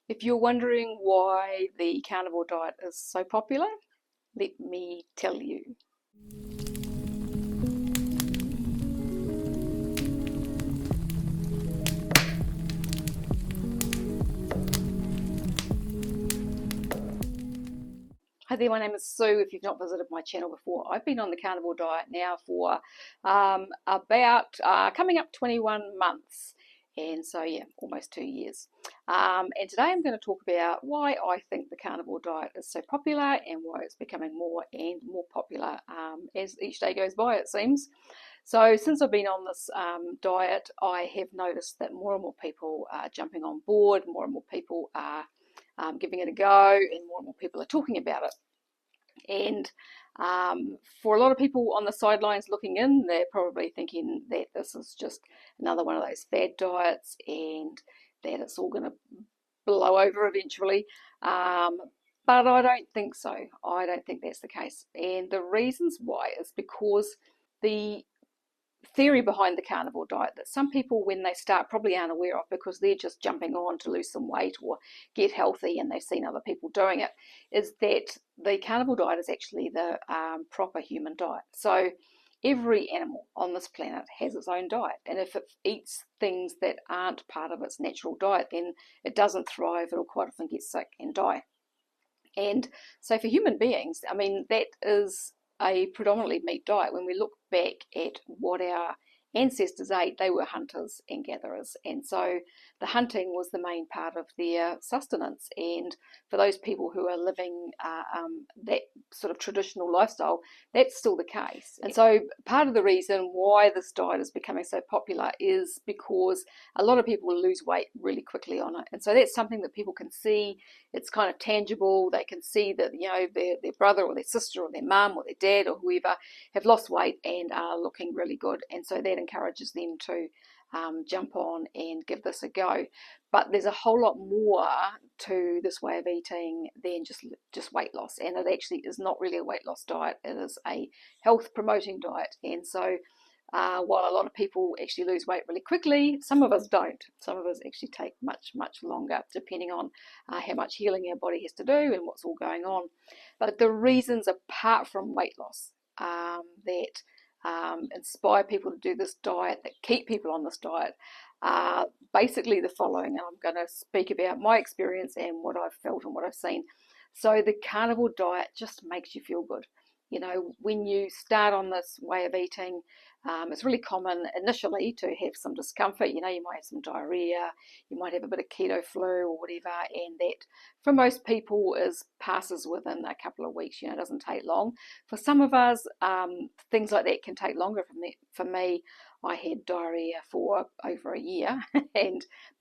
If you're wondering why the carnivore diet is so popular, let me tell you. Hi there, my name is Sue. If you've not visited my channel before, I've been on the carnivore diet now for about coming up 21 months. And so, yeah, almost 2 years. And today I'm going to talk about why I think the carnivore diet is so popular and why it's becoming more and more popular as each day goes by, it seems. So since I've been on this diet, I have noticed that more and more people are jumping on board, more and more people are giving it a go, and more people are talking about it. And for a lot of people on the sidelines looking in, they're probably thinking that this is just another one of those fad diets and that it's all going to blow over eventually. But I don't think so. I don't think that's the case. And the reasons why is because the theory behind the carnivore diet that some people, when they start, probably aren't aware of because they're just jumping on to lose some weight or get healthy and they've seen other people doing it, is that the carnivore diet is actually the proper human diet. So every animal on this planet has its own diet, and if it eats things that aren't part of its natural diet, then it doesn't thrive. It'll quite often get sick and die. And so for human beings, I mean, that is a predominantly meat diet. When we look back at what our ancestors ate, they were hunters and gatherers. And so the hunting was the main part of their sustenance. And for those people who are living that sort of traditional lifestyle, that's still the case. And so part of the reason why this diet is becoming so popular is because a lot of people lose weight really quickly on it. And so that's something that people can see. It's kind of tangible. They can see that, you know, their brother or their sister or their mum or their dad or whoever have lost weight and are looking really good. And so that encourages them to jump on and give this a go. But there's a whole lot more to this way of eating than just weight loss. And it actually is not really a weight loss diet. It is a health promoting diet. And so while a lot of people actually lose weight really quickly, some of us don't. Some of us actually take much, much longer, depending on how much healing our body has to do and what's all going on. But the reasons, apart from weight loss, that inspire people to do this diet, that keep people on this diet, are basically the following. And I'm going to speak about my experience and what I've felt and what I've seen. So the carnivore diet just makes you feel good. You know, when you start on this way of eating, it's really common initially to have some discomfort. You know, you might have some diarrhea, you might have a bit of keto flu or whatever, and that for most people passes within a couple of weeks. You know, it doesn't take long. For some of us, things like that can take longer. For me, I had diarrhea for over a year,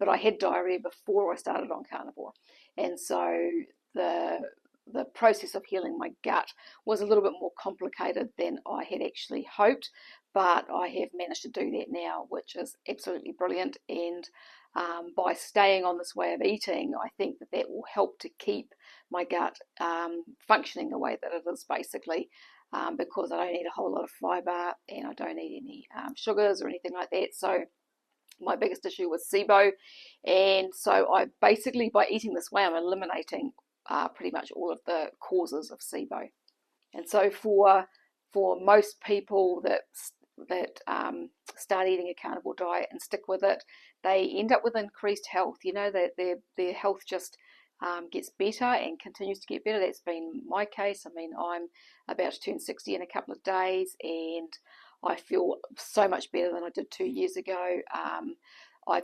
but I had diarrhea before I started on carnivore, and so the process of healing my gut was a little bit more complicated than I had actually hoped, but I have managed to do that now, which is absolutely brilliant. And by staying on this way of eating, I think that will help to keep my gut functioning the way that it is, basically, because I don't eat a whole lot of fibre and I don't eat any sugars or anything like that. So my biggest issue was SIBO, and so I basically, by eating this way, I'm eliminating pretty much all of the causes of SIBO. And so for most people that start eating a carnivore diet and stick with it, they end up with increased health. You know, that their health just gets better and continues to get better. That's been my case. I mean, I'm about to turn 60 in a couple of days, and I feel so much better than I did 2 years ago. I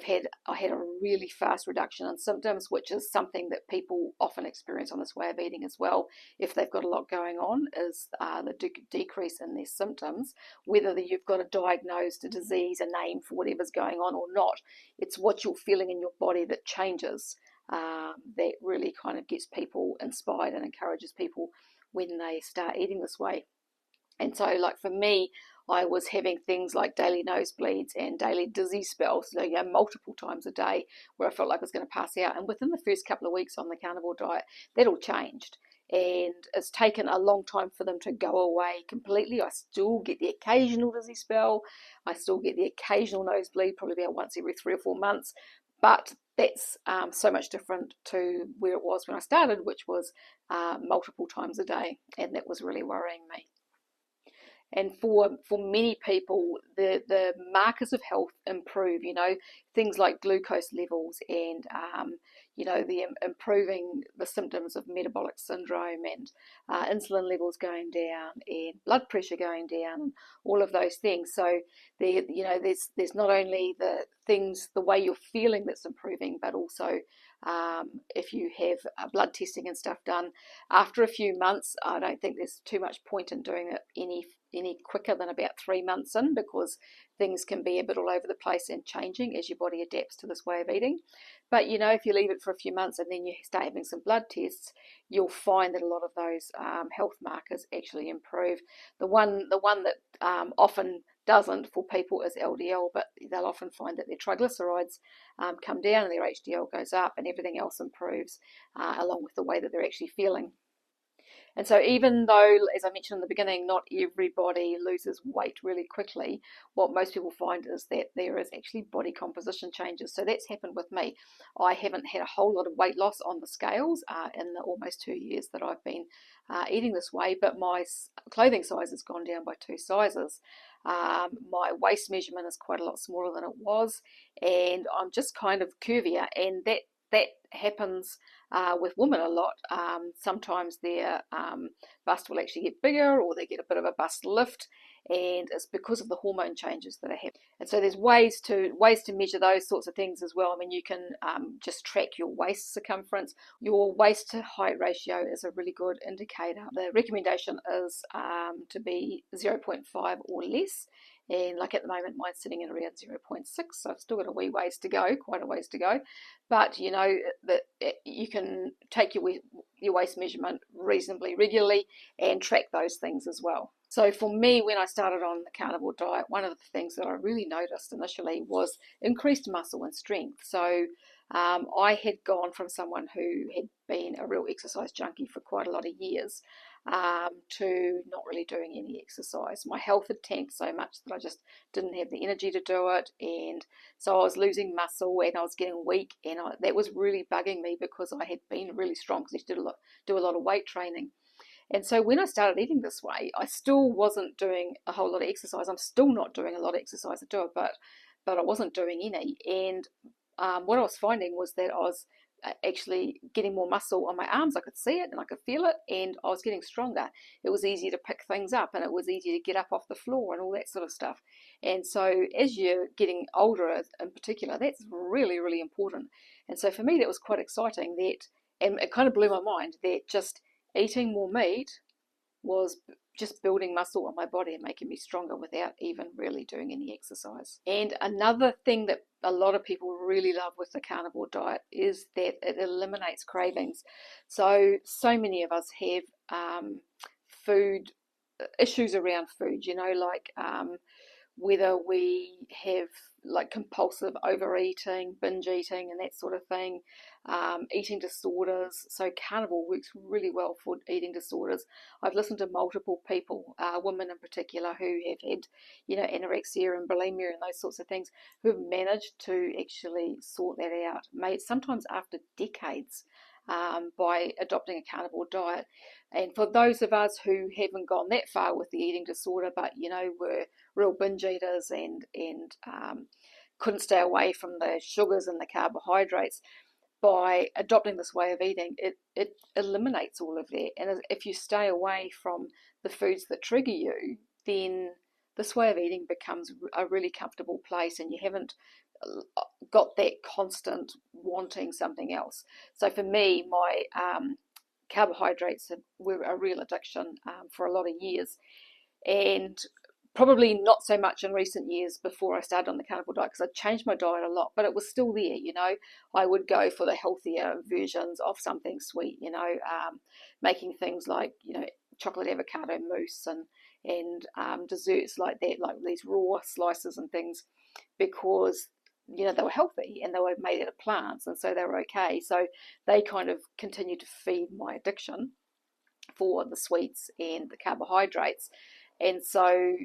had a really fast reduction in symptoms, which is something that people often experience on this way of eating as well. If they've got a lot going on, is the decrease in their symptoms, whether you've got a diagnosed disease, a name for whatever's going on or not. It's what you're feeling in your body that changes. That really kind of gets people inspired and encourages people when they start eating this way. And so, like for me, I was having things like daily nosebleeds and daily dizzy spells, so, you know, multiple times a day, where I felt like I was going to pass out. And within the first couple of weeks on the carnivore diet, that all changed. And it's taken a long time for them to go away completely. I still get the occasional dizzy spell. I still get the occasional nosebleed, probably about once every 3 or 4 months. But that's so much different to where it was when I started, which was multiple times a day, and that was really worrying me. And for many people, the markers of health improve. Things like glucose levels, and the improving the symptoms of metabolic syndrome, and insulin levels going down, and blood pressure going down, all of those things. So there's not only the way you're feeling that's improving, but also if you have blood testing and stuff done after a few months. I don't think there's too much point in doing it any quicker than about 3 months in, because things can be a bit all over the place and changing as your body adapts to this way of eating. But if you leave it for a few months and then you start having some blood tests, you'll find that a lot of those health markers actually improve. The one that often doesn't for people is LDL, but they'll often find that their triglycerides come down and their HDL goes up, and everything else improves along with the way that they're actually feeling. And so even though, as I mentioned in the beginning, not everybody loses weight really quickly, what most people find is that there is actually body composition changes. So that's happened with me. I haven't had a whole lot of weight loss on the scales in the almost 2 years that I've been eating this way, but my clothing size has gone down by 2 sizes. My waist measurement is quite a lot smaller than it was, and I'm just kind of curvier, and that happens with women a lot. Sometimes their bust will actually get bigger, or they get a bit of a bust lift, and it's because of the hormone changes that are happening. And so there's ways to measure those sorts of things as well. I mean, you can just track your waist circumference. Your waist to height ratio is a really good indicator. The recommendation is to be 0.5 or less. And like at the moment, mine's sitting at around 0.6, so I've still got a wee ways to go, quite a ways to go. But that you can take your waist measurement reasonably regularly and track those things as well. So for me, when I started on the carnivore diet, one of the things that I really noticed initially was increased muscle and strength. So I had gone from someone who had been a real exercise junkie for quite a lot of years to not really doing any exercise. My health had tanked so much that I just didn't have the energy to do it, and so I was losing muscle and I was getting weak, and that was really bugging me because I had been really strong because I used to do a lot of weight training. And so when I started eating this way, I still wasn't doing a whole lot of exercise. I'm still not doing a lot of exercise. I do it, but I wasn't doing any. And what I was finding was that I was actually getting more muscle on my arms. I could see it and I could feel it, and I was getting stronger. It was easier to pick things up, and it was easier to get up off the floor and all that sort of stuff. And so as you're getting older in particular, that's really, really important. And so for me, that was quite exciting, and it kind of blew my mind that just eating more meat was just building muscle on my body and making me stronger without even really doing any exercise. And another thing that a lot of people really love with the carnivore diet is that it eliminates cravings. So many of us have food issues around food, like whether we have like compulsive overeating, binge eating, and that sort of thing, eating disorders. So carnivore works really well for eating disorders. I've listened to multiple people, women in particular, who have had, anorexia and bulimia and those sorts of things, who have managed to actually sort that out, sometimes after decades. By adopting a carnivore diet. And for those of us who haven't gone that far with the eating disorder, but were real binge eaters and couldn't stay away from the sugars and the carbohydrates, by adopting this way of eating, it eliminates all of that. And if you stay away from the foods that trigger you, then this way of eating becomes a really comfortable place, and you haven't got that constant wanting something else. So for me, my carbohydrates were a real addiction for a lot of years, and probably not so much in recent years before I started on the carnivore diet, because I changed my diet a lot, but it was still there. I would go for the healthier versions of something sweet, making things like chocolate avocado mousse and desserts like that, like these raw slices and things, because they were healthy and they were made out of plants, and so they were okay. So they kind of continued to feed my addiction for the sweets and the carbohydrates. And so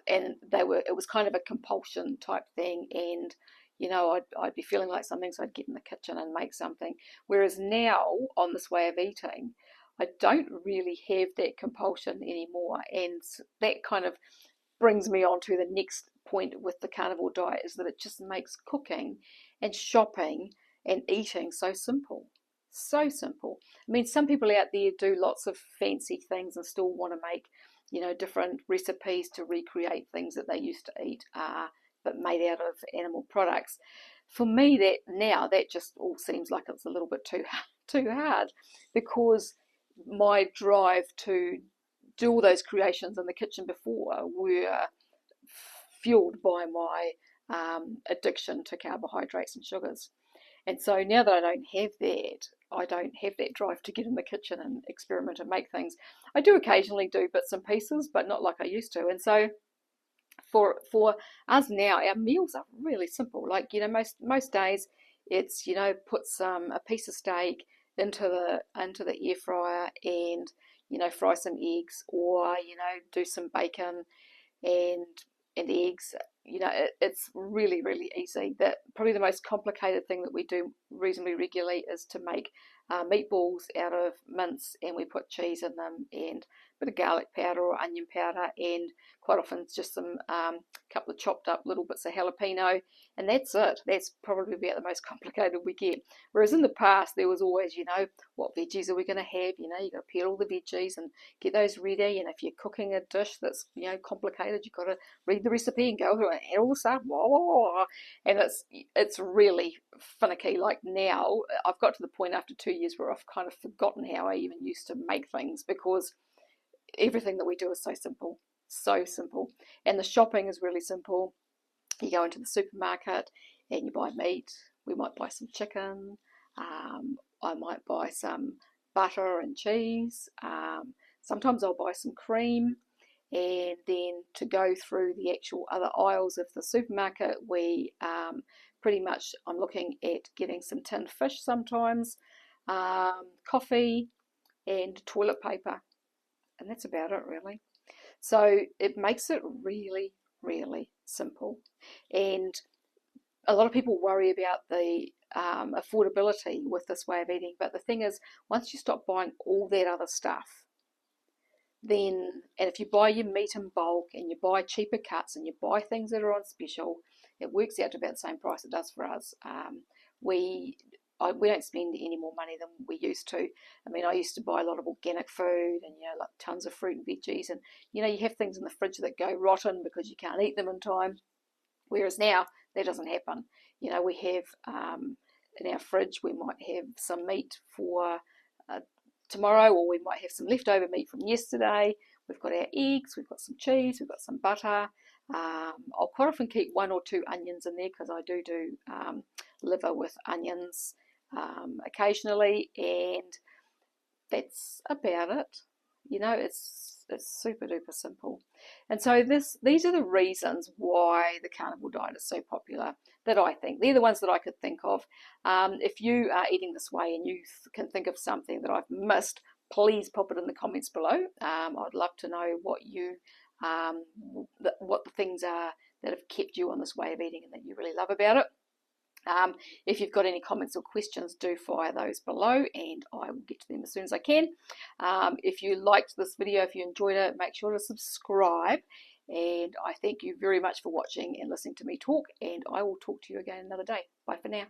it was kind of a compulsion type thing, and you know, I'd be feeling like something, so I'd get in the kitchen and make something. Whereas now, on this way of eating, I don't really have that compulsion anymore. And that kind of brings me on to the next point with the carnivore diet, is that it just makes cooking and shopping and eating so simple. So simple. I mean, some people out there do lots of fancy things and still want to make, you know, different recipes to recreate things that they used to eat, but made out of animal products. For me, that just all seems like it's a little bit too hard, because my drive to do all those creations in the kitchen before were fueled by my addiction to carbohydrates and sugars. And so now that I don't have that drive to get in the kitchen and experiment and make things. I do occasionally do bits and pieces, but not like I used to. And so for us now, our meals are really simple. Like, you know, most days it's, you know, put a piece of steak into the air fryer and, you know, fry some eggs, or, you know, do some bacon and eggs. You know, it's really, really easy. That probably the most complicated thing that we do reasonably regularly is to make meatballs out of mince, and we put cheese in them and a bit of garlic powder or onion powder, and quite often it's just some couple of chopped up little bits of jalapeno, and that's it. That's probably about the most complicated we get. Whereas in the past there was always, you know, what veggies are we going to have? You know, you got to peel all the veggies and get those ready. And if you're cooking a dish that's, you know, complicated, you've got to read the recipe and go through it and all the stuff. And it's really finicky. Like now, I've got to the point after 2 years where I've kind of forgotten how I even used to make things, because everything that we do is so simple, so simple. And the shopping is really simple. You go into the supermarket and you buy meat. We might buy some chicken. I might buy some butter and cheese. Sometimes I'll buy some cream. And then to go through the actual other aisles of the supermarket, we pretty much, I'm looking at getting some tinned fish sometimes, coffee and toilet paper. And that's about it, really. So it makes it really, really simple. And a lot of people worry about the affordability with this way of eating. But the thing is, once you stop buying all that other stuff, then, and if you buy your meat in bulk and you buy cheaper cuts and you buy things that are on special, it works out to about the same price it does for us. We don't spend any more money than we used to. I mean, I used to buy a lot of organic food and, you know, like tons of fruit and veggies, and, you know, you have things in the fridge that go rotten because you can't eat them in time. Whereas now that doesn't happen. You know, we have in our fridge, we might have some meat for tomorrow, or we might have some leftover meat from yesterday. We've got our eggs, we've got some cheese, we've got some butter. I'll quite often keep 1 or 2 onions in there, because I do liver with onions occasionally, and that's about it. You know, it's super duper simple. And so these are the reasons why the carnivore diet is so popular, that I think. They're the ones that I could think of. If you are eating this way and you can think of something that I've missed, please pop it in the comments below. I'd love to know what the things are that have kept you on this way of eating and that you really love about it. If you've got any comments or questions, do fire those below and I will get to them as soon as I can. If you liked this video, if you enjoyed it, make sure to subscribe. And I thank you very much for watching and listening to me talk, and I will talk to you again another day. Bye for now.